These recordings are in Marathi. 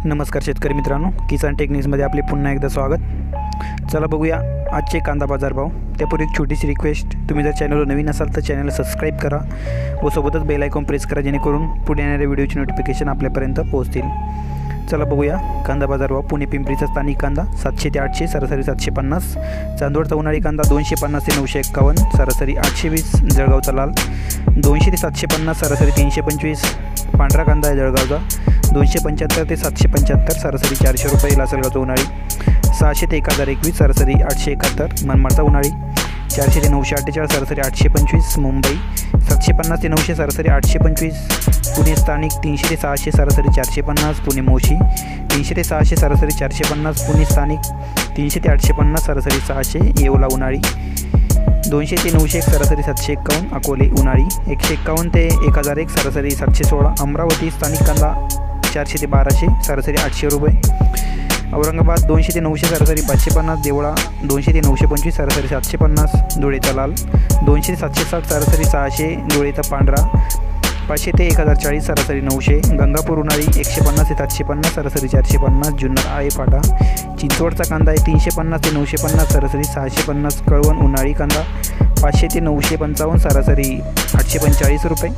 नमस्कार शेतकरी मित्रांनो, किसान टेक्निक्समध्ये आपले पुन्हा एकदा स्वागत। चला बघूया आजचे कांदा बाजार भाव। त्यापूर्वी एक छोटीशी रिक्वेस्ट, तुम्ही जर चॅनलवर नवीन असाल तर चॅनलला सबस्क्राईब करा व सोबतच बेल आयकॉन प्रेस करा, जेणेकरून पुढे येणाऱ्या व्हिडिओची नोटिफिकेशन आपल्यापर्यंत पोहोचतील। चला बघूया कांदा बाजार भाव। पुणे पिंपरीचा स्थानिक कांदा 700 ते 800, सरासरी 750। चांदवडचा उन्हाळी कांदा 250 ते 951, सरासरी 820। जळगावचा लाल 200 ते 750, सरासरी 325। पांढरा कांदा आहे जळगावचा 275 ते 775, सरासरी 400 रुपये। लासलगावचा उन्हाळी 600 ते 1021, सरासरी 871। मनमाडचा उन्हाळी 400 ते 948, सरासरी 825। मुंबई 750 ते 900, सरासरी 825। पुणे स्थानिक 300 ते 600, सरासरी 450। पुणे मोशी 300 ते 600, सरासरी 450। पुणे स्थानिक 300 ते 850, सरासरी 600। येवला उन्हाळी 200 ते 901, सरासरी 751। अकोले उन्हाळी 151 ते 1001, सरासरी 716। अमरावती स्थानिक कांदा 400 ते 1200, सरासरी 800 रुपये। औरंगाबाद 200 ते 900, सरासरी 550। देवळा 200 ते 925, सरासरी 750। धुळेचा लाल 200 ते 760, सरासरी 600। धुळेचा पांढरा 500 ते 1040, सरासरी 900। गंगापूर उन्हाळी 150 ते 750, सरासरी 450। जुन्नर आहे फाटा चिंचवडचा कांदा आहे 350 ते 950, सरासरी 650। कळवण उन्हाळी कांदा 500 ते 955, सरासरी 845 रुपये।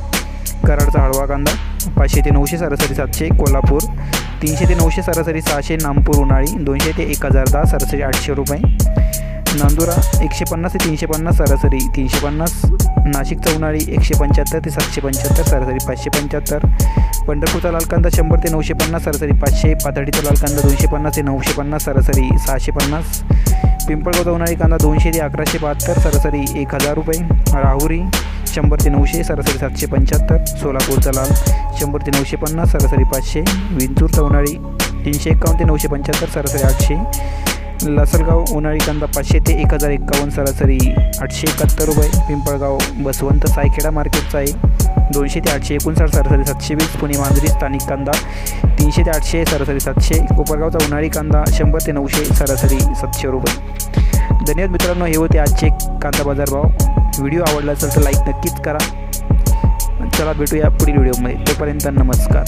कराडचा हळवा कांदा 500 ते 900, सरासरी 700। कोल्हापूर 300 ते 900, सरासरी 600। नामपूर उन्हाळी 200 ते 1010, सरासरी 800 रुपये। नांदुरा 150 ते 350, सरासरी 350। नाशिकचा उन्हाळी 175 ते 775, सरासरी 575। पंढरपूरचा लाल कांदा 100 ते 950, सरासरी 500। पाथर्डीचा लाल कांदा 250 ते 950, सरासरी 650। पिंपळगावचा उन्हाळी कांदा 200 ते 1172, सरासरी 1000 रुपये। राहुरी 100 ते 900, सरासरी 775। सोलापूरचा लाल 100 ते 950, सरासरी 500। विंचूरचा उन्हाळी 351 ते 975, सरासरी 800। लासलगाव उन्हाळी कांदा 500 ते 1051, सरासरी 871 रुपये। पिंपळगाव बसवंत सायखेडा मार्केटचा आहे 200 ते 859, सरासरी 720। पुणे मांजरी स्थानिक कांदा 300 ते 800, सरासरी 700। कोपरगावचा उन्हाळी कांदा 100 ते 900, सरासरी 700 रुपये। धन्यवाद मित्रांनो, हे होते आजचे कांदा बाजार भाव। व्हिडिओ आवडला असेल तर लाईक नक्कीच करा। चला भेटूया पुढील व्हिडिओमध्ये, तोपर्यंत नमस्कार।